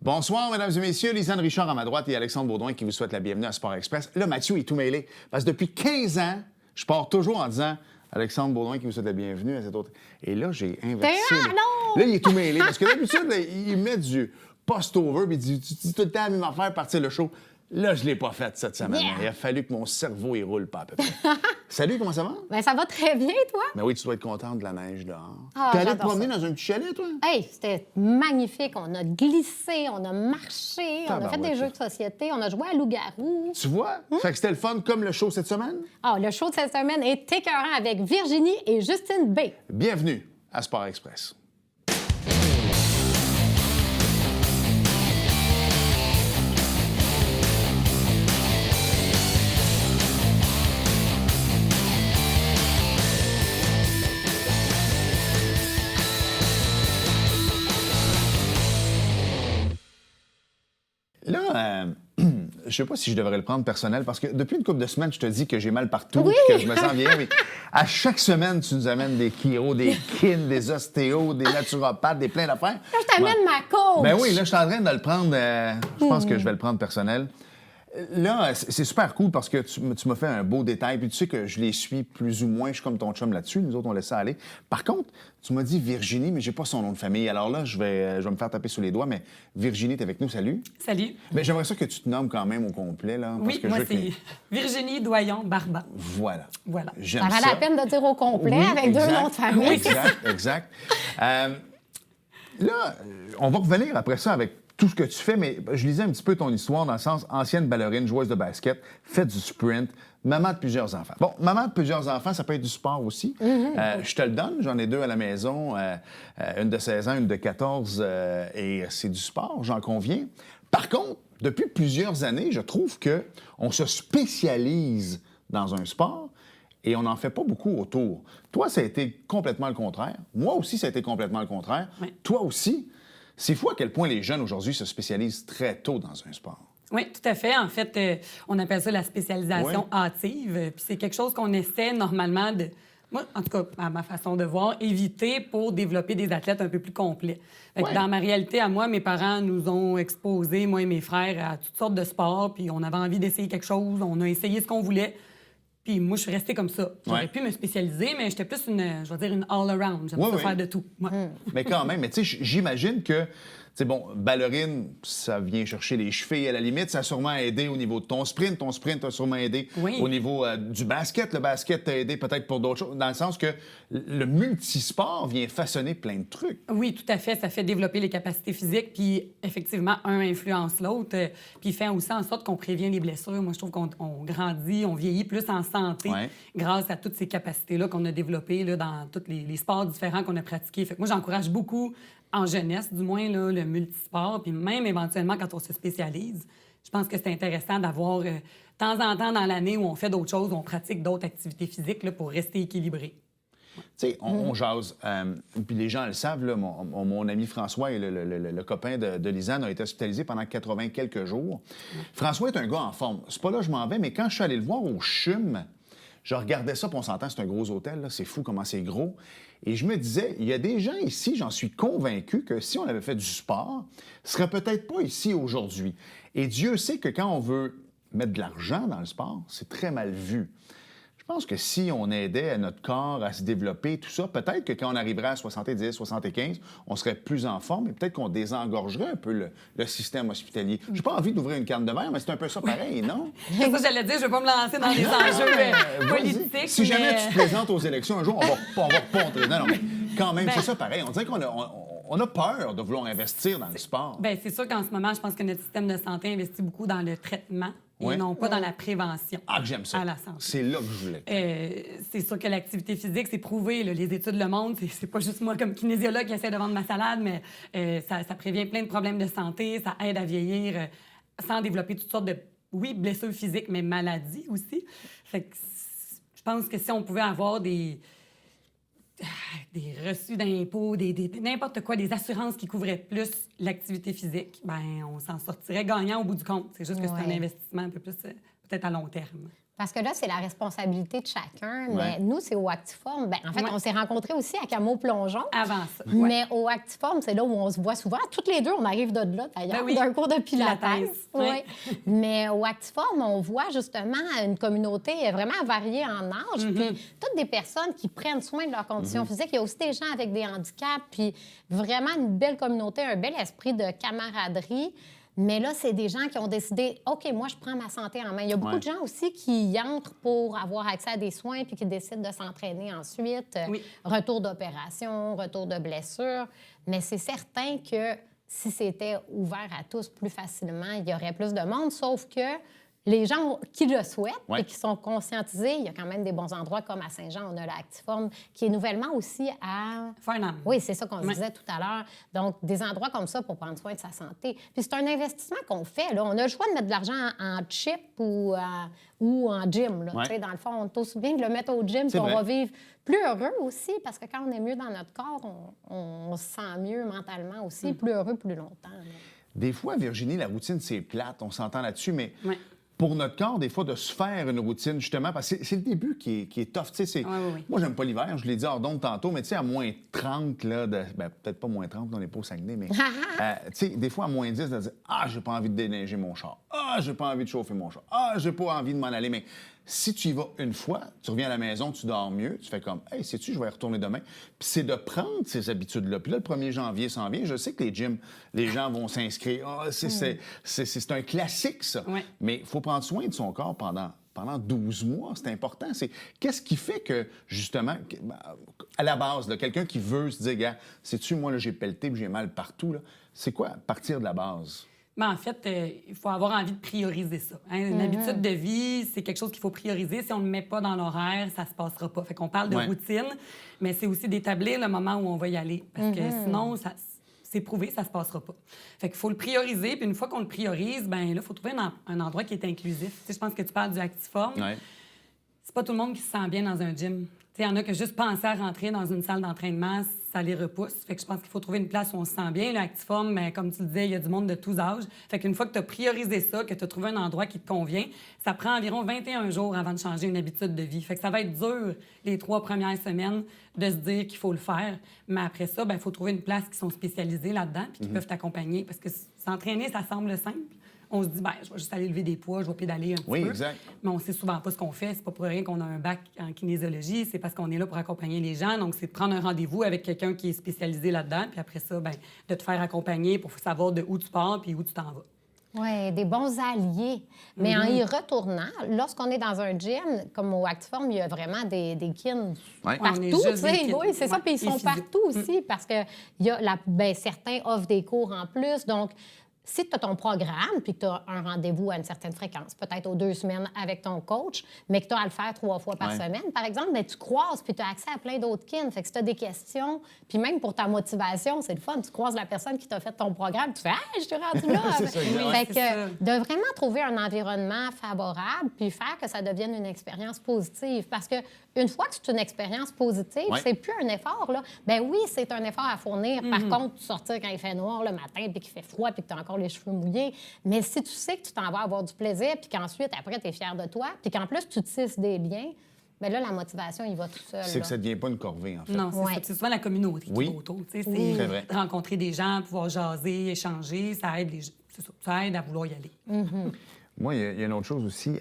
Bonsoir, mesdames et messieurs. Lisanne Richard à ma droite et Alexandre Baudouin qui vous souhaite la bienvenue à Sport Express. Là, Mathieu est tout mêlé parce que depuis 15 ans, je pars toujours en disant Alexandre Baudouin qui vous souhaite la bienvenue à cette autre. Et là, j'ai inversé. non! Là, il est tout mêlé parce que d'habitude, là, il met du post-over puis il dit tu dis tout le temps la même affaire, partir le show. Là, je ne l'ai pas fait cette semaine. Yeah. Il a fallu que mon cerveau, il roule pas à peu près. Salut, comment ça va? Ben, ça va très bien, toi? Ben oui, tu dois être contente de la neige dehors. Ah, T'es allé te j'adore promener ça. dans un petit chalet, toi? Hey, c'était magnifique. On a glissé, on a marché, on a fait Tabarouette. des jeux de société, on a joué à loup-garou. Tu vois? Fait que c'était le fun comme le show cette semaine? Ah, le show de cette semaine est écœurant avec Virginie et Justine B. Bienvenue à Sport Express. Là, je sais pas si je devrais le prendre personnel parce que depuis une couple de semaines, je te dis que j'ai mal partout Oui! et que je me sens bien. Mais à chaque semaine, tu nous amènes des chiro, des kin, des ostéos, des naturopathes, des plein d'affaires. Là, je t'amène ma coach. Ben oui, là, je suis en train de le prendre. Je pense que je vais le prendre personnel. Là, c'est super cool parce que tu m'as fait un beau détail. Puis tu sais que je les suis plus ou moins. Je suis comme ton chum là-dessus. Nous autres, on laisse ça aller. Par contre, tu m'as dit Virginie, mais j'ai pas son nom de famille. Alors là, je vais me faire taper sous les doigts. Mais Virginie, est avec nous. Salut. Salut. Mais j'aimerais ça que tu te nommes quand même au complet. Là, parce Oui, que moi, je veux que c'est les- Virginie Doyon-Barba. Voilà. Voilà. J'aime Ça valait la peine de dire au complet Oui, avec exact. deux noms de famille. Exact, exact. Là, on va revenir après ça avec tout ce que tu fais, mais je lisais un petit peu ton histoire dans le sens ancienne ballerine, joueuse de basket, fait du sprint, maman de plusieurs enfants. Bon, maman de plusieurs enfants, ça peut être du sport aussi. Je te le donne, j'en ai deux à la maison, une de 16 ans, une de 14, et c'est du sport, j'en conviens. Par contre, depuis plusieurs années, je trouve qu'on se spécialise dans un sport et on n'en fait pas beaucoup autour. Toi, ça a été complètement le contraire. Moi aussi, ça a été complètement le contraire. Oui. Toi aussi. C'est fou à quel point les jeunes aujourd'hui se spécialisent très tôt dans un sport. Oui, tout à fait. En fait, on appelle ça la spécialisation Oui. hâtive. Puis c'est quelque chose qu'on essaie normalement de, moi, en tout cas, à ma façon de voir, éviter pour développer des athlètes un peu plus complets. Fait que Ouais. dans ma réalité, à moi, mes parents nous ont exposés, moi et mes frères, à toutes sortes de sports. Puis on avait envie d'essayer quelque chose. On a essayé ce qu'on voulait. Puis moi, je suis restée comme ça. J'aurais Ouais. pu me spécialiser, mais j'étais plus je vais dire, une all-around. J'aime Oui, ça oui. faire de tout. Ouais. Mais quand même, mais tu sais, j'imagine que, tu sais, bon, ballerine, ça vient chercher les chevilles à la limite. Ça a sûrement aidé au niveau de ton sprint. Ton sprint a sûrement aidé Oui. au niveau du basket. Le basket t'a aidé peut-être pour d'autres choses, dans le sens que le multisport vient façonner plein de trucs. Oui, tout à fait. Ça fait développer les capacités physiques, puis effectivement, un influence l'autre, puis il fait aussi en sorte qu'on prévient les blessures. Moi, je trouve qu'on grandit, on vieillit plus en santé Ouais. grâce à toutes ces capacités-là qu'on a développées là, dans tous les sports différents qu'on a pratiqués. Fait que moi, j'encourage beaucoup, en jeunesse du moins, là, le multisport, puis même éventuellement quand on se spécialise. Je pense que c'est intéressant d'avoir de temps en temps dans l'année où on fait d'autres choses, où on pratique d'autres activités physiques là, pour rester équilibré. Tu sais, on jase. Puis les gens le savent, là, mon ami François et le copain de Lisanne a été hospitalisé pendant 80 quelques jours. François est un gars en forme. C'est pas là que je m'en vais, mais quand je suis allé le voir au CHUM, je regardais ça, puis on s'entend, c'est un gros hôtel, là, c'est fou comment c'est gros. Et je me disais, il y a des gens ici, j'en suis convaincu, que si on avait fait du sport, ne seraient peut-être pas ici aujourd'hui. Et Dieu sait que quand on veut mettre de l'argent dans le sport, c'est très mal vu. Je pense que si on aidait à notre corps à se développer, tout ça, peut-être que quand on arriverait à 70, 75, on serait plus en forme et peut-être qu'on désengorgerait un peu le système hospitalier. J'ai pas envie d'ouvrir une canne de verre, mais c'est un peu ça pareil, non? C'est ça que j'allais dire, je vais pas me lancer dans les enjeux Vas-y. politiques. Si jamais mais- tu te présentes aux élections un jour, on va pas entrer. Non, mais quand même, Ben- c'est ça pareil. On dirait qu'on on a peur de vouloir investir dans le sport. Bien, c'est sûr qu'en ce moment, je pense que notre système de santé investit beaucoup dans le traitement Ouais. et non pas dans la prévention Ah, que j'aime ça. à la santé. C'est là que je voulais. C'est sûr que l'activité physique, c'est prouvé. Là, les études le montrent. C'est pas juste moi comme kinésiologue qui essaie de vendre ma salade, mais ça prévient plein de problèmes de santé. Ça aide à vieillir sans développer toutes sortes de, oui, blessures physiques, mais maladies aussi. Fait que je pense que si on pouvait avoir des reçus d'impôts, n'importe quoi, des assurances qui couvraient plus l'activité physique, ben on s'en sortirait gagnant au bout du compte. C'est juste que c'est un Ouais. investissement un peu plus peut-être à long terme. Parce que là, c'est la responsabilité de chacun. Mais Ouais. nous, c'est au Actiform. En fait, Ouais. on s'est rencontrés aussi à Camo Plongeon. Avant ça. Mais au Actiform, c'est là où on se voit souvent. Toutes les deux, on arrive de là, d'ailleurs, Ben oui. d'un cours de pilates. Pilates, Oui. ouais. Mais au Actiform, on voit justement une communauté vraiment variée en âge. Puis toutes des personnes qui prennent soin de leurs conditions physiques. Il y a aussi des gens avec des handicaps. Puis vraiment une belle communauté, un bel esprit de camaraderie. Mais là, c'est des gens qui ont décidé, OK, moi, je prends ma santé en main. Il y a beaucoup Ouais. de gens aussi qui y entrent pour avoir accès à des soins puis qui décident de s'entraîner ensuite. Oui. Retour d'opération, retour de blessure. Mais c'est certain que si c'était ouvert à tous plus facilement, il y aurait plus de monde. Sauf que les gens qui le souhaitent Ouais. et qui sont conscientisés, il y a quand même des bons endroits comme à Saint-Jean, on a l'Actiform, qui est nouvellement aussi à... Farnham. Oui, c'est ça qu'on Ouais. disait tout à l'heure. Donc, des endroits comme ça pour prendre soin de sa santé. Puis c'est un investissement qu'on fait. Là. On a le choix de mettre de l'argent en chip ou en gym. Là. Ouais. Tu sais, dans le fond, on est aussi bien de le mettre au gym, C'est puis on vrai. va vivre plus heureux aussi, parce que quand on est mieux dans notre corps, on se sent mieux mentalement aussi, plus heureux plus longtemps. là. Des fois, Virginie, la routine, c'est plate, on s'entend là-dessus, mais Ouais. pour notre corps, des fois, de se faire une routine, justement, parce que c'est le début qui est tough. Tu sais, Oui. Moi, j'aime pas l'hiver, je l'ai dit hors d'onde tantôt, mais tu sais, à moins 30, là, peut-être pas moins 30, on n'est pas au Saguenay, mais tu sais, des fois, à moins 10, de dire « Ah, j'ai pas envie de déneiger mon char. Ah, j'ai pas envie de chauffer mon char. Ah, j'ai pas envie de m'en aller. » Mais si tu y vas une fois, tu reviens à la maison, tu dors mieux, tu fais comme « Hey, sais-tu, je vais y retourner demain. » Puis c'est de prendre ces habitudes-là. Puis là, le 1er janvier s'en vient. Je sais que les gyms, les gens vont s'inscrire. Ah, c'est un classique, ça. Ouais. Mais il faut prendre soin de son corps pendant 12 mois. C'est important. Qu'est-ce qui fait que, justement, à la base, là, quelqu'un qui veut se dire, gars, sais-tu, moi, là, j'ai pelleté puis j'ai mal partout, là. C'est quoi partir de la base? Ben, en fait, il faut avoir envie de prioriser ça. Hein. Une habitude de vie, c'est quelque chose qu'il faut prioriser. Si on ne le met pas dans l'horaire, ça ne se passera pas. Fait qu'on parle de Ouais. routine, mais c'est aussi d'établir le moment où on va y aller. Parce que sinon, c'est prouvé, ça ne se passera pas. Fait qu'il faut le prioriser. Puis une fois qu'on le priorise, ben là, il faut trouver un endroit qui est inclusif. Tu sais, je pense que tu parles du Actiform. Ouais. C'est pas tout le monde qui se sent bien dans un gym. Il y en a que juste penser à rentrer dans une salle d'entraînement, ça les repousse. Fait que je pense qu'il faut trouver une place où on se sent bien. L'Actiform, mais comme tu le disais, il y a du monde de tous âges. Fait qu'une fois que tu as priorisé ça, que tu as trouvé un endroit qui te convient, ça prend environ 21 jours avant de changer une habitude de vie. Fait que ça va être dur les 3 premières semaines de se dire qu'il faut le faire. Mais après ça, il faut trouver une place qui sont spécialisées là-dedans puis qui peuvent t'accompagner. Parce que s'entraîner, ça semble simple. On se dit, je vais juste aller lever des poids, je vais pédaler un petit Oui, peu. exact. Mais on sait souvent pas ce qu'on fait. C'est pas pour rien qu'on a un bac en kinésiologie. C'est parce qu'on est là pour accompagner les gens. Donc, c'est de prendre un rendez-vous avec quelqu'un qui est spécialisé là-dedans. Puis après ça, de te faire accompagner pour savoir de où tu pars puis où tu t'en vas. Oui, des bons alliés. Mais en y retournant, lorsqu'on est dans un gym, comme au Actiform, il y a vraiment des kins Ouais. partout. On est tu juste sais. des kins. Oui, c'est ça. Ouais, Puis ils et sont physiques. partout aussi parce que certains offrent des cours en plus. Donc, si tu as ton programme puis que tu as un rendez-vous à une certaine fréquence, peut-être aux 2 semaines avec ton coach, mais que tu as à le faire 3 fois par Ouais. semaine, par exemple, mais tu croises puis tu as accès à plein d'autres kins. Fait que si tu as des questions, puis même pour ta motivation, c'est le fun. Tu croises la personne qui t'a fait ton programme, tu fais « Hey, je suis rendu là! » C'est ça, exact. Fait Ouais, que c'est ça. de vraiment trouver un environnement favorable puis faire que ça devienne une expérience positive. Parce que une fois que c'est une expérience positive, Ouais. c'est plus un effort, là. Ben oui, c'est un effort à fournir. Par contre, sortir quand il fait noir le matin puis qu'il fait froid puis que tu as encore les cheveux mouillés. Mais si tu sais que tu t'en vas avoir du plaisir puis qu'ensuite, après, tu es fier de toi puis qu'en plus, tu tisses des liens, bien là, la motivation, il va tout seul. C'est que là. ça ne devient pas une corvée, en fait. Non, c'est Ouais. ça. C'est souvent la communauté Oui. qui est autour. Tu sais, Oui. c'est C'est vrai. rencontrer des gens, pouvoir jaser, échanger, ça aide, c'est ça, ça aide à vouloir y aller. Moi, il y a une autre chose aussi.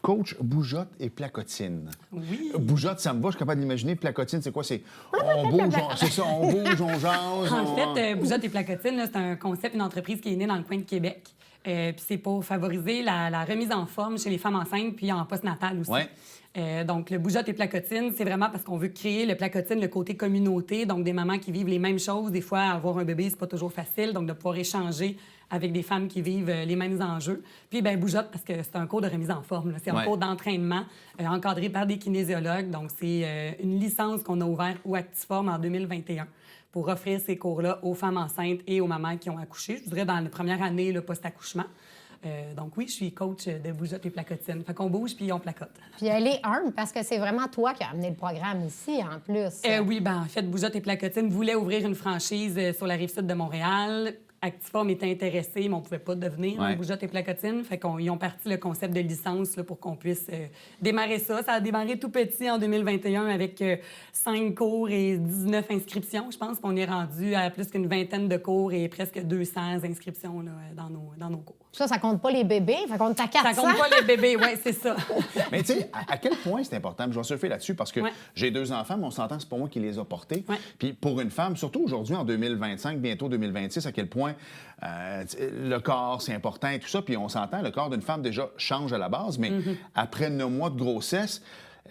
Coach bougeotte et placotine. Oui. Bougeotte, ça me va, je suis capable d'imaginer. Placotine, c'est quoi? C'est on bouge, c'est ça, on bouge, on jase. En fait, Bougeotte et Placotine, là, c'est un concept, une entreprise qui est née dans le coin de Québec. Puis c'est pour favoriser la remise en forme chez les femmes enceintes puis en postnatal aussi. Ouais. Donc, le Bougeotte et Placotine, c'est vraiment parce qu'on veut créer le Placotine, le côté communauté, donc des mamans qui vivent les mêmes choses. Des fois, avoir un bébé, c'est pas toujours facile, donc de pouvoir échanger avec des femmes qui vivent les mêmes enjeux. Puis, Bougeotte, parce que c'est un cours de remise en forme, là. C'est un Ouais. cours d'entraînement encadré par des kinésiologues. Donc, c'est une licence qu'on a ouverte au Actiform en 2021 pour offrir ces cours-là aux femmes enceintes et aux mamans qui ont accouché, je dirais dans la première année le post-accouchement. Donc oui, je suis coach de Bougeotte et Placotine. Fait qu'on bouge puis on placote. Puis elle est humble parce que c'est vraiment toi qui as amené le programme ici, en plus. Oui, en fait, Bougeotte et Placotine voulaient ouvrir une franchise sur la Rive-Sud de Montréal. Actiform était intéressé, mais on ne pouvait pas devenir Ouais. Bougeotte et Placotine. Fait qu'ils ont parti le concept de licence là, pour qu'on puisse démarrer ça. Ça a démarré tout petit en 2021 avec 5 cours et 19 inscriptions. Je pense qu'on est rendu à plus qu'une vingtaine de cours et presque 200 inscriptions là, dans nos cours. Ça compte pas les bébés, fait qu'on est à 400. Ça compte pas les bébés, oui, c'est ça. Mais tu sais, à quel point c'est important? Je vais surfer là-dessus parce que Ouais. j'ai 2 enfants, mais on s'entend que c'est pas moi qui les a portés. Ouais. Puis pour une femme, surtout aujourd'hui, en 2025, bientôt 2026, à quel point le corps, c'est important et tout ça. Puis on s'entend, le corps d'une femme déjà change à la base, mais après 9 mois de grossesse,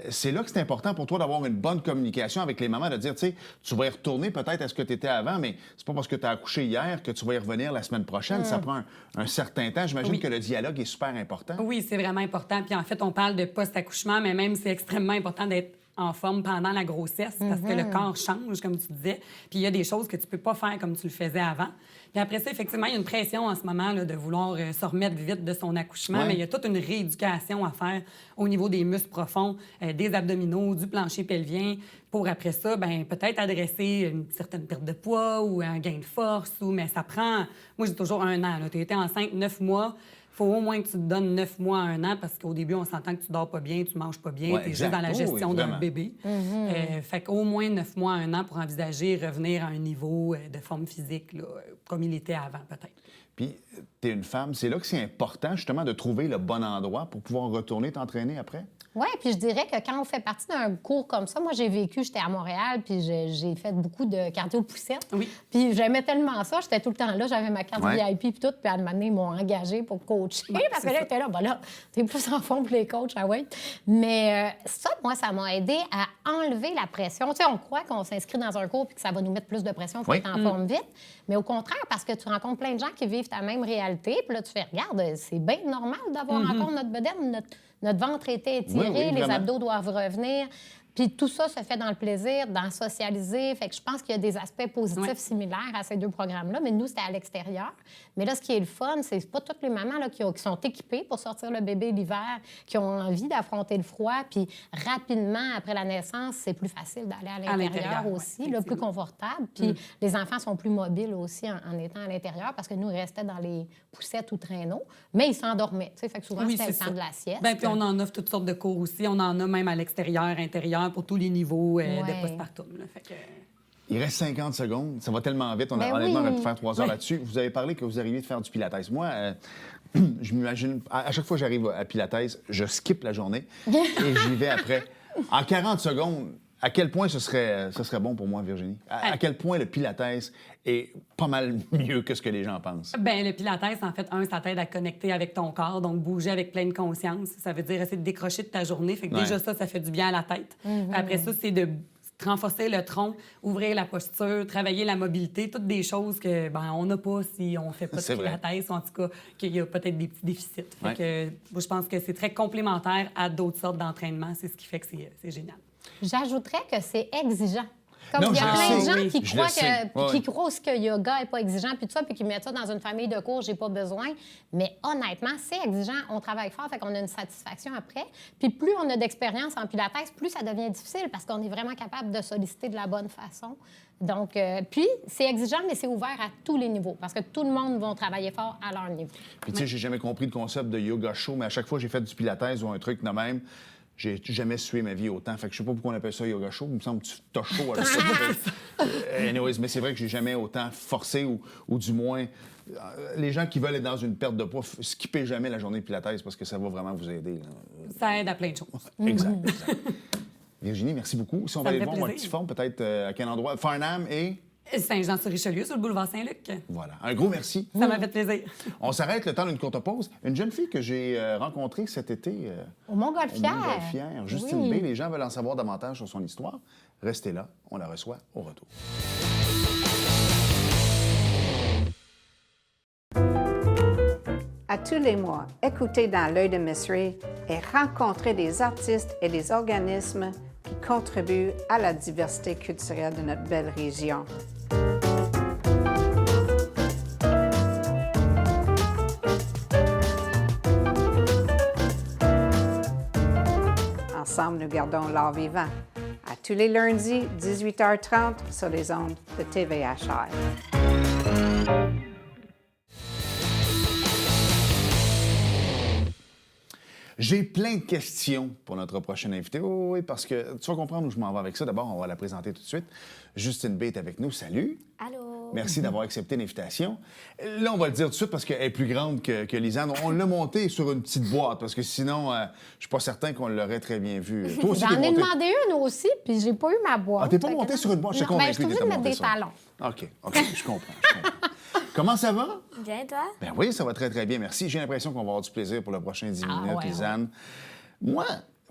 c'est là que c'est important pour toi d'avoir une bonne communication avec les mamans, de dire, tu sais, tu vas y retourner peut-être à ce que tu étais avant, mais c'est pas parce que tu as accouché hier que tu vas y revenir la semaine prochaine. Ça prend un certain temps. J'imagine Oui. que le dialogue est super important. Oui, c'est vraiment important. Puis en fait, on parle de post-accouchement, mais même c'est extrêmement important d'être en forme pendant la grossesse parce que le corps change, comme tu disais. Puis il y a des choses que tu peux pas faire comme tu le faisais avant. Puis après ça, effectivement, il y a une pression en ce moment là, de vouloir se remettre vite de son accouchement, Ouais. mais il y a toute une rééducation à faire au niveau des muscles profonds, des abdominaux, du plancher pelvien, pour après ça, ben peut-être adresser une certaine perte de poids ou un gain de force. Mais ça prend, moi j'ai toujours 1 an. Tu étais enceinte 9 mois. Il faut au moins que tu te donnes 9 mois à 1 an parce qu'au début, on s'entend que tu dors pas bien, tu manges pas bien, Ouais, tu es juste exact. dans la Oh, gestion oui, d'un vraiment. bébé. Fait qu'au moins 9 mois à 1 an pour envisager revenir à un niveau de forme physique là, comme il était avant, peut-être. Puis, tu es une femme, c'est là que c'est important, justement, de trouver le bon endroit pour pouvoir retourner t'entraîner après? Oui, puis je dirais que quand on fait partie d'un cours comme ça, moi, j'ai vécu, j'étais à Montréal, puis j'ai fait beaucoup de cardio-poussette. Oui. Puis j'aimais tellement ça, j'étais tout le temps là, j'avais ma carte Ouais. VIP, puis tout, puis à un moment donné, ils m'ont engagée pour coacher, Ouais, parce que c'est là, ça. j'étais là, ben là, t'es plus en fond pour les coachs, ah ouais. Mais ça, moi, ça m'a aidé à enlever la pression. Tu sais, on croit qu'on s'inscrit dans un cours puis que ça va nous mettre plus de pression, pour Oui. être en forme vite. Mais au contraire, parce que tu rencontres plein de gens qui vivent ta même réalité, puis là, tu fais, regarde, c'est bien normal d'avoir encore notre bedaine, notre ventre était étiré, Oui, oui, les vraiment. abdos doivent revenir. Puis tout ça se fait dans le plaisir, dans socialiser. Fait que je pense qu'il y a des aspects positifs Ouais. similaires à ces 2 programmes-là. Mais nous, c'était à l'extérieur. Mais là, ce qui est le fun, c'est pas toutes les mamans là, qui sont équipées pour sortir le bébé l'hiver, qui ont envie d'affronter le froid. Puis rapidement, après la naissance, c'est plus facile d'aller à l'intérieur ouais, aussi, là, plus effectivement. confortable. Puis les enfants sont plus mobiles aussi en étant à l'intérieur parce que nous, ils restaient dans les poussettes ou traîneaux. Mais ils s'endormaient. Tu sais, fait que souvent, Oui, c'était le c'est temps ça. de la sieste. Ben, puis on en offre toutes sortes de cours aussi. On en a même à l'extérieur, intérieur, pour tous les niveaux Ouais. de postpartum. Là. Fait que... Il reste 50 secondes. Ça va tellement vite. Ben Honnêtement, on oui. aurait pu faire 3 heures là-dessus. Vous avez parlé que vous arriviez de faire du pilates. Moi, je m'imagine... À chaque fois que j'arrive à pilates, je skip la journée et j'y vais après. En 40 secondes, à quel point ce serait bon pour moi, Virginie? À quel point le pilates est pas mal mieux que ce que les gens pensent? Ben, le pilates, en fait, ça t'aide à connecter avec ton corps, donc bouger avec pleine conscience. Ça veut dire essayer de décrocher de ta journée. Fait que déjà, Ouais. ça fait du bien à la tête. Après ça, c'est de renforcer le tronc, ouvrir la posture, travailler la mobilité, toutes des choses que on n'a pas si on fait pas de C'est vrai. pilates, ou en tout cas qu'il y a peut-être des petits déficits. Fait Ouais. que, moi, je pense que c'est très complémentaire à d'autres sortes d'entraînements. C'est ce qui fait que c'est génial. J'ajouterais que c'est exigeant. Comme Non, il y a je le plein de sais, gens oui. qui Je croient le sais. que, Ouais, qui ouais. croient aussi que le yoga n'est pas exigeant, puis tout ça, puis qui mettent ça dans une famille de cours, j'ai pas besoin. Mais honnêtement, c'est exigeant. On travaille fort, fait qu'on a une satisfaction après. Puis plus on a d'expérience en pilates, plus ça devient difficile parce qu'on est vraiment capable de solliciter de la bonne façon. Donc, puis c'est exigeant, mais c'est ouvert à tous les niveaux parce que tout le monde va travailler fort à leur niveau. Puis, tu sais, j'ai jamais compris le concept de yoga chaud, mais à chaque fois que j'ai fait du pilates ou un truc de même, j'ai jamais sué ma vie autant. Fait que je sais pas pourquoi on appelle ça yoga chaud. Il me semble que tu t'as chaud avec ça. Anyways, mais c'est vrai que j'ai jamais autant forcé ou du moins... les gens qui veulent être dans une perte de poids, skippez jamais la journée de pilates parce que ça va vraiment vous aider. Là. Ça aide à plein de choses. Exact, exact. Virginie, merci beaucoup. Si on Ça va aller me fait voir un plaisir. petit forme, peut-être à quel endroit? Farnham et... Saint-Jean-sur-Richelieu, sur le boulevard Saint-Luc. Voilà. Un gros merci. Ça m'a fait plaisir. On s'arrête le temps d'une courte pause. Une jeune fille que j'ai rencontrée cet été Au au Montgolfière. Montgolfière, Justine Oui. B. Les gens veulent en savoir davantage sur son histoire. Restez là, on la reçoit au retour. À tous les mois, écoutez dans l'œil de Miss Ray et rencontrez des artistes et des organismes qui contribuent à la diversité culturelle de notre belle région. Ensemble, nous gardons l'art vivant. À tous les lundis, 18h30, sur les ondes de TVHR. J'ai plein de questions pour notre prochaine invitée. Oh, oui, parce que tu vas comprendre où je m'en vais avec ça. D'abord, on va la présenter tout de suite. Justine B est avec nous. Salut. Allô. Merci d'avoir accepté l'invitation. Là, on va le dire tout de suite parce qu'elle est plus grande que Lisanne. On l'a montée sur une petite boîte parce que sinon, je suis pas certain qu'on l'aurait très bien vue. Toi aussi, J'en t'es ai montée. demandé une aussi, puis j'ai pas eu ma boîte. Ah, t'es pas Fait que montée non. sur une boîte? Je suis Non, ben, convaincu je suis que obligée t'étais de mettre des montée talons. OK, je comprends. Comment ça va? Bien, toi? Ben oui, ça va très, très bien, merci. J'ai l'impression qu'on va avoir du plaisir pour le prochain 10 minutes, ouais, Lisanne. Moi,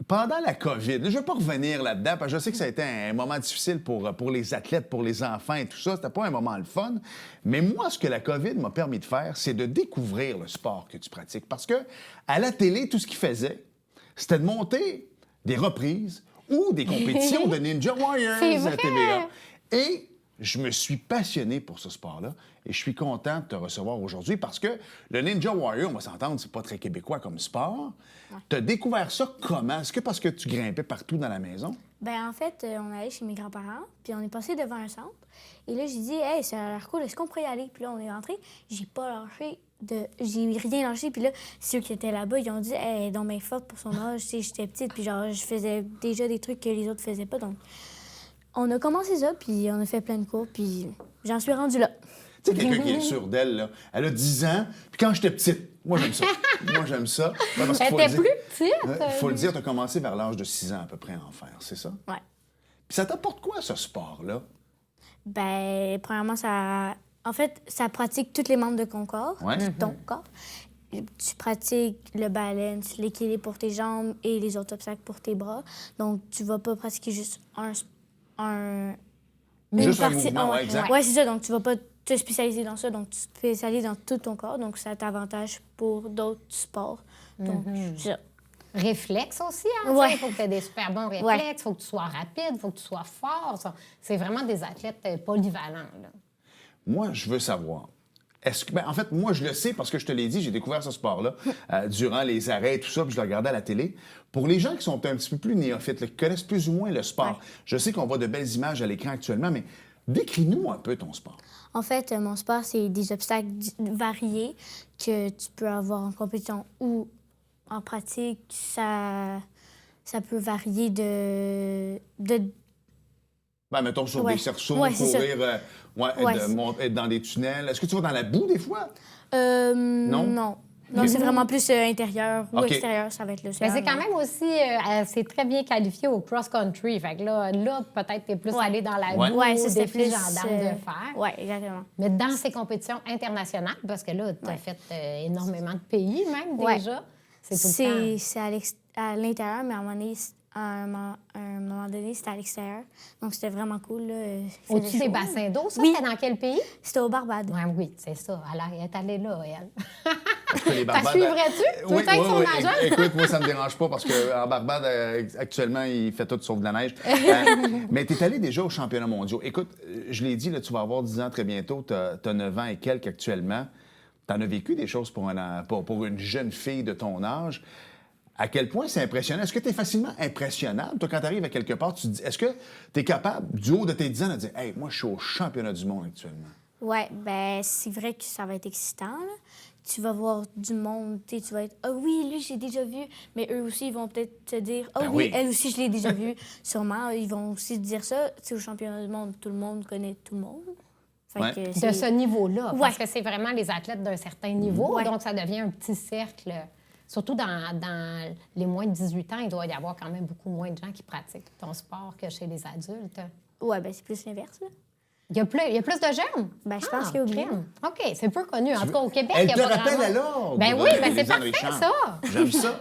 pendant la COVID, je ne vais pas revenir là-dedans, parce que je sais que ça a été un moment difficile pour les athlètes, pour les enfants et tout ça. C'était pas un moment le fun. Mais moi, ce que la COVID m'a permis de faire, c'est de découvrir le sport que tu pratiques. Parce que à la télé, tout ce qu'ils faisaient, c'était de monter des reprises ou des compétitions de Ninja Warriors C'est à vrai! TVA. Et je me suis passionné pour ce sport-là et je suis content de te recevoir aujourd'hui parce que le Ninja Warrior, on va s'entendre, c'est pas très québécois comme sport. Tu as découvert ça comment? Est-ce que parce que tu grimpais partout dans la maison? Ben en fait, on allait chez mes grands-parents, puis on est passé devant un centre. Et là, j'ai dit, hey, ça a l'air cool, est-ce qu'on pourrait y aller? Puis là, on est rentré. J'ai pas lâché j'ai rien lâché. Puis là, ceux qui étaient là-bas, ils ont dit, hey, elle est donc bien forte pour son âge. Tu sais, j'étais petite, puis genre, je faisais déjà des trucs que les autres faisaient pas. Donc, on a commencé ça, puis on a fait plein de cours, puis j'en suis rendue là. Tu sais, quelqu'un qui est sûr d'elle, là, elle a 10 ans, puis quand j'étais petite, moi, j'aime ça. Ouais, parce qu'il faut Elle le était dire. plus petite. Il faut le dire, tu as commencé vers l'âge de 6 ans à peu près à en faire, c'est ça? Ouais. Puis ça t'apporte quoi, ce sport-là? Ben, premièrement, en fait, ça pratique tous les membres de ton corps, Ouais. de ton corps. Tu pratiques le balance, l'équilibre pour tes jambes et les autres obstacles pour tes bras. Donc, tu vas pas pratiquer juste une Juste un partie. mouvement, ouais, exact. Ouais, c'est ça. Donc, tu vas pas te spécialiser dans ça. Donc, tu te spécialises dans tout ton corps. Donc, ça t'avantage pour d'autres sports. Donc, c'est ça. Réflexe aussi, hein? Ouais. Il faut que tu aies des super bons réflexes, il faut que tu sois rapide, il faut que tu sois fort. C'est vraiment des athlètes polyvalents. Là. Moi, je veux savoir. En fait, moi, je le sais parce que je te l'ai dit, j'ai découvert ce sport-là durant les arrêts et tout ça, puis je le regardais à la télé. Pour les gens qui sont un petit peu plus néophytes, là, qui connaissent plus ou moins le sport, Ouais. je sais qu'on voit de belles images à l'écran actuellement, mais décris-nous un peu ton sport. En fait, mon sport, c'est des obstacles variés que tu peux avoir en compétition ou en pratique. Ça peut varier de Ben, mettons sur Ouais. des cerceaux, Ouais, c'est ça. courir, Ouais, être dans des tunnels. Est-ce que tu vas dans la boue des fois? Non. Non, c'est vraiment plus intérieur ou OK. extérieur, ça va être le Mais seul. c'est quand même aussi, c'est très bien qualifié au cross-country. Fait que là peut-être tu es plus Ouais. allé dans la Ouais. boue, Ouais, ça, des c'est défis plus... gendarmes de fer. Oui, exactement. Mais dans ces compétitions internationales, parce que là, tu as fait énormément de pays même Ouais. déjà, c'est tout le temps. C'est à l'intérieur, mais à un moment donné, c'était à l'extérieur. Donc, c'était vraiment cool. Là. Il faisait Au-dessus des chaud. bassins d'eau, ça, Oui. c'était dans quel pays? C'était au Barbade. Oui, c'est ça. Elle est allée là, elle. Parce que les T'as suivrais-tu? Toi, t'as son nageur? Écoute, moi, ça me dérange pas parce qu'en Barbade, actuellement, il fait tout sauf de la neige. Mais tu es allé déjà aux championnats mondiaux. Écoute, je l'ai dit, là, tu vas avoir 10 ans très bientôt. Tu as 9 ans et quelques actuellement. Tu en as vécu des choses pour une jeune fille de ton âge. À quel point c'est impressionnant? Est-ce que tu es facilement impressionnable? Toi, quand tu arrives à quelque part, tu te dis, est-ce que tu es capable, du haut de tes 10 ans, de dire, hey, moi, je suis au championnat du monde actuellement? Ouais, ben c'est vrai que ça va être excitant. Là. Tu vas voir du monde, tu vas être ah oui, lui j'ai déjà vu, mais eux aussi ils vont peut-être te dire ah Ben oui, oui. elle aussi je l'ai déjà vu. Sûrement ils vont aussi te dire ça. Tu sais, au championnat du monde, tout le monde connaît tout le monde. Fait Ouais. que De c'est- ce niveau-là. Ouais. Parce que c'est vraiment les athlètes d'un certain niveau. Ouais. Donc, ça devient un petit cercle. Surtout dans les moins de 18 ans, il doit y avoir quand même beaucoup moins de gens qui pratiquent ton sport que chez les adultes. Ouais, ben c'est plus l'inverse. Là. Il y a plus de jeunes? Ben, je pense qu'il y a oublié. crime. OK, c'est peu connu. En tout cas, au Québec, Elle il y a te pas rappelle grand à monde. l'ordre. Ben oui, ben c'est Lisanne parfait, Richard. ça. J'aime ça.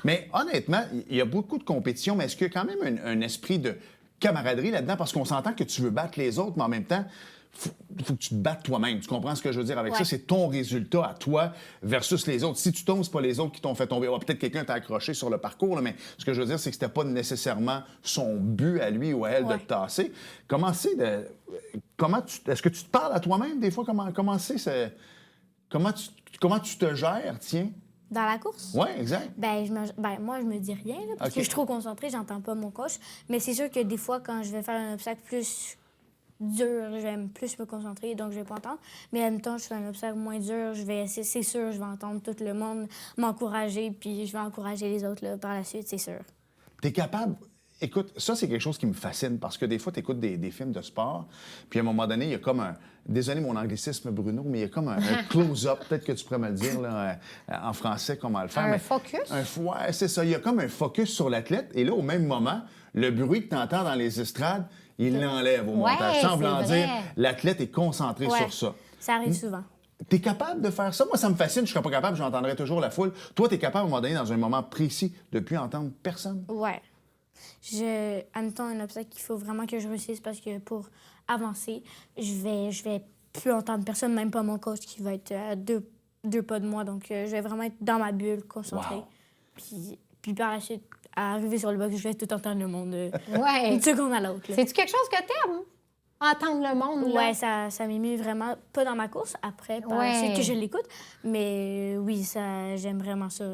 Mais honnêtement, il y a beaucoup de compétitions, mais est-ce qu'il y a quand même un esprit de camaraderie là-dedans? Parce qu'on s'entend que tu veux battre les autres, mais en même temps, faut que tu te battes toi-même. Tu comprends ce que je veux dire avec ça? Ouais. C'est ton résultat à toi versus les autres. Si tu tombes, c'est pas les autres qui t'ont fait tomber. Ouais, peut-être quelqu'un t'a accroché sur le parcours, là, mais ce que je veux dire, c'est que c'était pas nécessairement son but à lui ou à elle de Ouais. te tasser. Est-ce que tu te parles à toi-même des fois? Comment tu te gères, tiens? Dans la course? Oui, exact. Moi, je me dis rien, là, parce OK. que je suis trop concentrée, j'entends pas mon coach. Mais c'est sûr que des fois, quand je vais faire un obstacle plus dur, je vais plus me concentrer, donc je vais pas entendre. Mais en même temps, je fais un obstacle moins dur, c'est sûr, je vais entendre tout le monde m'encourager, puis je vais encourager les autres là, par la suite, c'est sûr. T'es capable... Écoute, ça, c'est quelque chose qui me fascine parce que des fois, tu écoutes des films de sport, puis à un moment donné, il y a comme un... Désolé mon anglicisme, Bruno, mais il y a comme un close-up, peut-être que tu pourrais me le dire là, en français, comment le faire. Un focus? Ouais, c'est ça. Il y a comme un focus sur l'athlète, et là, au même moment, le bruit que tu entends dans les estrades, il l'enlève au montage. Sans vouloir dire, l'athlète est concentré sur ça. Ça arrive souvent. T'es capable de faire ça? Moi, ça me fascine. Je serais pas capable, j'entendrais toujours la foule. Toi, t'es capable, à un moment donné, dans un moment précis, de ne plus entendre personne? Ouais. Admettons un obstacle qu'il faut vraiment que je réussisse parce que pour avancer, je vais plus entendre personne, même pas mon coach qui va être à deux pas de moi. Donc, je vais vraiment être dans ma bulle, concentrée. Wow. Puis par la suite, à arriver sur le box, je vais tout entendre le monde Ouais. une seconde à l'autre. là. C'est-tu quelque chose que t'aimes? Entendre le monde, là? Ouais, ça m'émue vraiment, pas dans ma course, après, par la suite que je l'écoute. Mais oui, j'aime vraiment ça.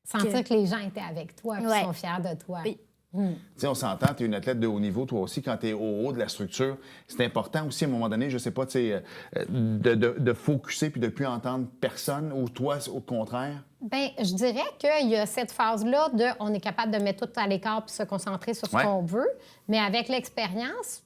Sentir que les gens étaient avec toi, qu'ils sont fiers de toi. Oui. Tu sais, on s'entend, tu es une athlète de haut niveau, toi aussi, quand tu es au haut de la structure. C'est important aussi, à un moment donné, je sais pas, tu sais, de focusser puis de ne plus entendre personne, ou toi, au contraire? Bien, je dirais qu'il y a cette phase-là de on est capable de mettre tout à l'écart puis se concentrer sur ce qu'on veut. Mais avec l'expérience,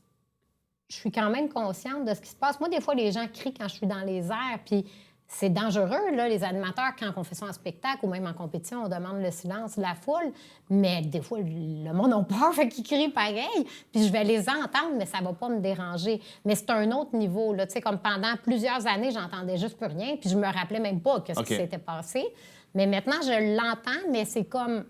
je suis quand même consciente de ce qui se passe. Moi, des fois, les gens crient quand je suis dans les airs, puis c'est dangereux, là, les animateurs, quand on fait ça en spectacle ou même en compétition, on demande le silence de la foule. Mais des fois, le monde a peur, fait qu'ils crient pareil. Puis je vais les entendre, mais ça va pas me déranger. Mais c'est un autre niveau, là. Tu sais, comme pendant plusieurs années, j'entendais juste plus rien, puis je me rappelais même pas ce qui s'était passé. Mais maintenant, je l'entends, mais c'est comme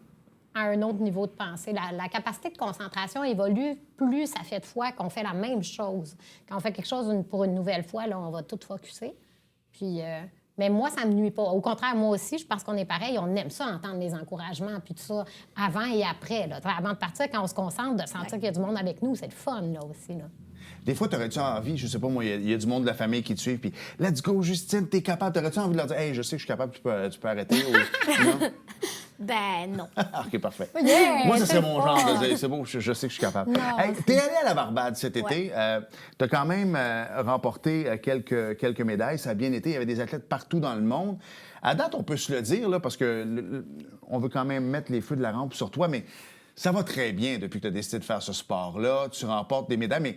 à un autre niveau de pensée. La capacité de concentration évolue plus ça fait de fois qu'on fait la même chose. Quand on fait quelque chose pour une nouvelle fois, là, on va tout focusser. Puis, mais moi, ça me nuit pas. Au contraire, moi aussi, je pense qu'on est pareil. On aime ça, entendre les encouragements, puis tout ça, avant et après. Là. Avant de partir, quand on se concentre, de sentir qu'il y a du monde avec nous, c'est le fun, là, aussi. Là. Des fois, t'aurais-tu envie, je sais pas moi, il y a du monde de la famille qui te suit, puis « Let's go, Justine, t'es capable. » T'aurais-tu envie de leur dire « Hey, je sais que je suis capable, tu peux arrêter. » ou... Non? Ben non. OK, parfait. Yeah, Moi, ça serait c'est mon genre de dire « C'est beau, je sais que je suis capable. » Hey, t'es allé à la Barbade cet été. T'as quand même remporté quelques médailles. Ça a bien été. Il y avait des athlètes partout dans le monde. À date, on peut se le dire, là, parce que on veut quand même mettre les feux de la rampe sur toi, mais ça va très bien depuis que tu as décidé de faire ce sport-là. Tu remportes des médailles, mais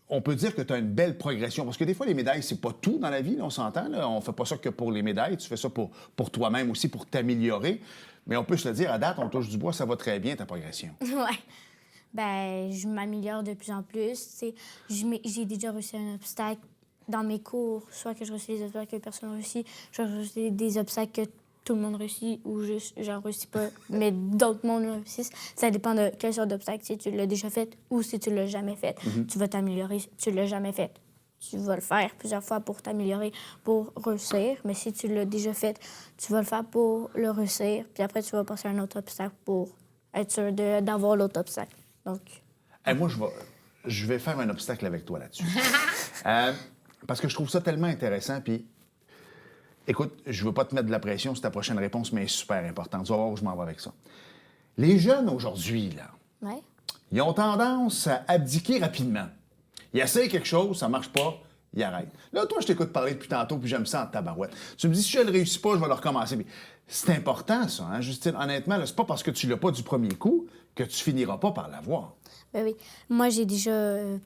on peut dire que tu as une belle progression. Parce que des fois, les médailles, c'est pas tout dans la vie, là, on s'entend. Là. On fait pas ça que pour les médailles. Tu fais ça pour toi-même aussi, pour t'améliorer. Mais on peut se le dire, à date, on touche du bois, ça va très bien, ta progression. Ouais. Ben, je m'améliore de plus en plus. J'ai déjà réussi un obstacle dans mes cours, soit que je réussis des obstacles que personne ne réussit, soit que je réussis des obstacles que tout le monde réussit ou juste j'en réussis pas, mais d'autres mondes réussissent. Ça dépend de quelle sorte d'obstacle, si tu l'as déjà fait ou si tu l'as jamais fait. Tu vas t'améliorer si tu l'as jamais fait. Tu vas le faire plusieurs fois pour t'améliorer, pour réussir. Mais si tu l'as déjà fait, tu vas le faire pour le réussir. Puis après, tu vas passer à un autre obstacle pour être sûr d'avoir l'autre obstacle. Donc... Hey, moi, je vais faire un obstacle avec toi là-dessus. Parce que je trouve ça tellement intéressant. Puis, écoute, je veux pas te mettre de la pression sur ta prochaine réponse, mais elle est super importante. Tu vas voir où je m'en vais avec ça. Les jeunes aujourd'hui, là, Ouais. ils ont tendance à abdiquer rapidement. Ils essayent quelque chose, ça marche pas, ils arrêtent. Là, toi, je t'écoute parler depuis tantôt, puis j'aime ça en tabarouette. Tu me dis, si je ne le réussis pas, je vais le recommencer. Puis c'est important, ça, hein, Justine? Honnêtement, là, c'est pas parce que tu l'as pas du premier coup que tu finiras pas par l'avoir. Ben oui. Moi, j'ai déjà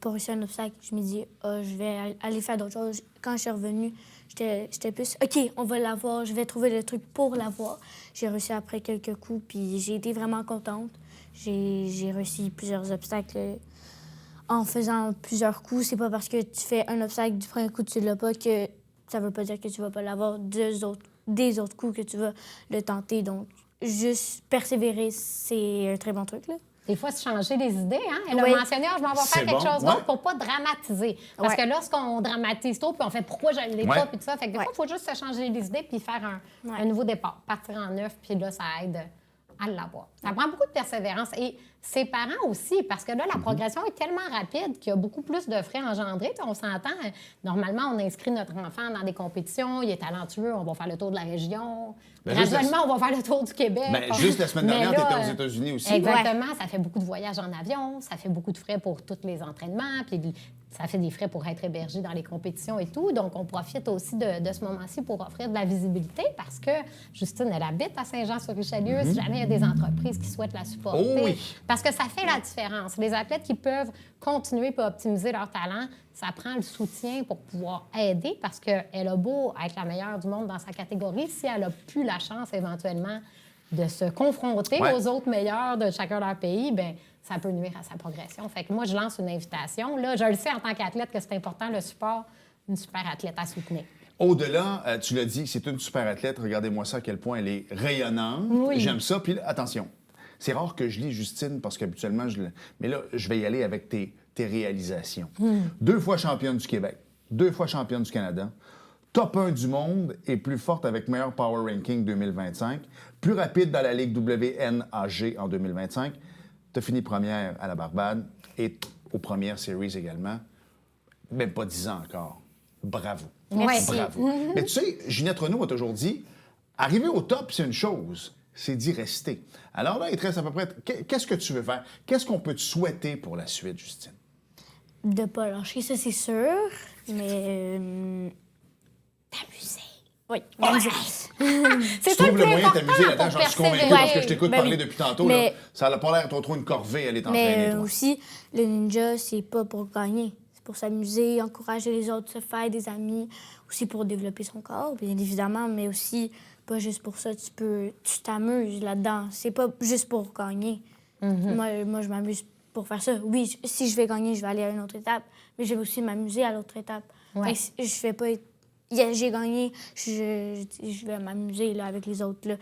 pas réussi un obstacle. Je me dis, je vais aller faire d'autres choses. Quand je suis revenue, j'étais plus, OK, on va l'avoir, je vais trouver le truc pour l'avoir. J'ai réussi après quelques coups, puis j'ai été vraiment contente. J'ai réussi plusieurs obstacles en faisant plusieurs coups. C'est pas parce que tu fais un obstacle du premier coup, tu l'as pas, que ça veut pas dire que tu vas pas l'avoir des autres coups que tu vas le tenter. Donc, juste persévérer, c'est un très bon truc, là. Des fois, c'est changer les idées. Hein? Elle a mentionné, je m'en vais C'est faire quelque bon, chose d'autre pour pas dramatiser. Parce que lorsqu'on dramatise trop, puis on fait pourquoi je l'ai pas, puis tout ça, fait que des fois, il faut juste se changer les idées puis faire un nouveau départ, partir en neuf, puis là, ça aide à l'avoir. Ça prend beaucoup de persévérance. Et ses parents aussi, parce que là, la progression est tellement rapide qu'il y a beaucoup plus de frais engendrés. T'sais, on s'entend, normalement, on inscrit notre enfant dans des compétitions, il est talentueux, on va faire le tour de la région. Graduellement, on va faire le tour du Québec. Ben, juste la semaine dernière, tu étais aux États-Unis aussi. Exactement. Ça fait beaucoup de voyages en avion, ça fait beaucoup de frais pour tous les entraînements, puis ça fait des frais pour être hébergé dans les compétitions et tout. Donc, on profite aussi de ce moment-ci pour offrir de la visibilité parce que Justine, elle habite à Saint-Jean-sur-Richelieu. Si jamais il y a des entreprises qui souhaitent la supporter. Oh oui. Parce que ça fait la différence. Les athlètes qui peuvent continuer et optimiser leur talent, ça prend le soutien pour pouvoir aider parce qu'elle a beau être la meilleure du monde dans sa catégorie, si elle n'a plus la chance éventuellement de se confronter aux autres meilleurs de chacun de leur pays, bien, ça peut nuire à sa progression. Fait que moi, je lance une invitation. Là, je le sais en tant qu'athlète que c'est important, le support, une super athlète à soutenir. Au-delà, tu l'as dit, c'est une super athlète. Regardez-moi ça, à quel point elle est rayonnante. Oui. J'aime ça. Puis là, attention, c'est rare que je lis Justine parce qu'habituellement, mais là, je vais y aller avec tes réalisations. 2 fois championne du Québec, 2 fois championne du Canada, top 1 du monde et plus forte avec meilleur Power Ranking 2025, plus rapide dans la Ligue WNAG en 2025. Tu as fini première à la Barbade et aux premières séries également. Même pas 10 ans encore. Bravo. Merci. Bravo. Mais tu sais, Ginette Renaud a toujours dit, arriver au top, c'est une chose, c'est d'y rester. Alors là, il te reste à peu près... Qu'est-ce que tu veux faire? Qu'est-ce qu'on peut te souhaiter pour la suite, Justine? De pas lâcher, ça, c'est sûr. Mais... T'amuser. Oui, C'est Tu ça trouves le moyen de t'amuser là-dedans, pour j'en suis convaincu, persévérer. parce que je t'écoute Ben parler oui. depuis tantôt. Mais- Là, ça n'a pas l'air trop une corvée, elle est entraînée, Mais toi. aussi, le ninja, c'est pas pour gagner. C'est pour s'amuser, encourager les autres, se faire des amis, aussi pour développer son corps, bien évidemment, mais aussi, pas juste pour ça, tu t'amuses là-dedans. C'est pas juste pour gagner. Moi, je m'amuse pour faire ça. Oui, si je vais gagner, je vais aller à une autre étape, mais je vais aussi m'amuser à l'autre étape. Ouais. Fait que je fais pas... J'ai gagné, je vais m'amuser là, avec les autres, là,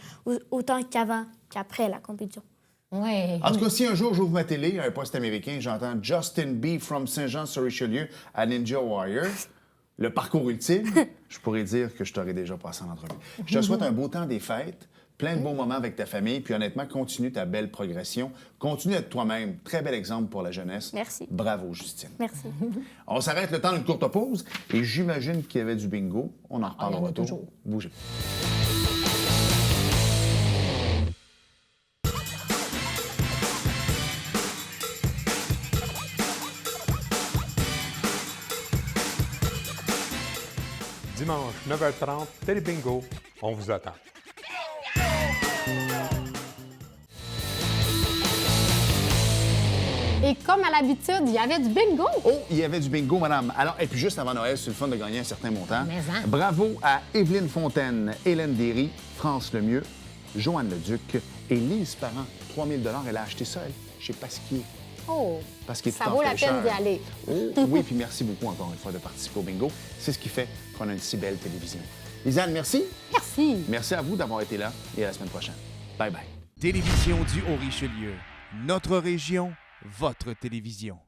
autant qu'avant qu'après la compétition. Oui. En tout cas, si un jour j'ouvre ma télé, un poste américain, j'entends Justin B. from Saint-Jean-sur-Richelieu à Ninja Warrior, le parcours ultime, je pourrais dire que je t'aurais déjà passé en entrevue. Je te souhaite un beau temps des fêtes, plein de beaux moments avec ta famille, puis honnêtement, continue ta belle progression. Continue d'être toi-même. Très bel exemple pour la jeunesse. Merci. Bravo, Justine. Merci. On s'arrête le temps d'une courte pause et j'imagine qu'il y avait du bingo. On en reparle il y en au a retour. toujours. Bougez. Dimanche, 9h30, Télé Bingo, on vous attend. Et comme à l'habitude, il y avait du bingo. Oh, il y avait du bingo, madame. Alors, et puis juste avant Noël, c'est le fun de gagner un certain montant. Mais hein. Bravo à Évelyne Fontaine, Hélène Derry, France Lemieux, Joanne Leduc et Lise Parent. 3 000 $. Elle a acheté ça, elle, chez Pasquier. Oh, Parce qu'il est ça tout en vaut la fraîcheur. peine d'y aller. Oh, oui, puis merci beaucoup encore une fois de participer au bingo. C'est ce qui fait qu'on a une si belle télévision. Lisanne, merci. Merci. Merci à vous d'avoir été là et à la semaine prochaine. Bye bye. Télévision du Haut-Richelieu. Notre région, votre télévision.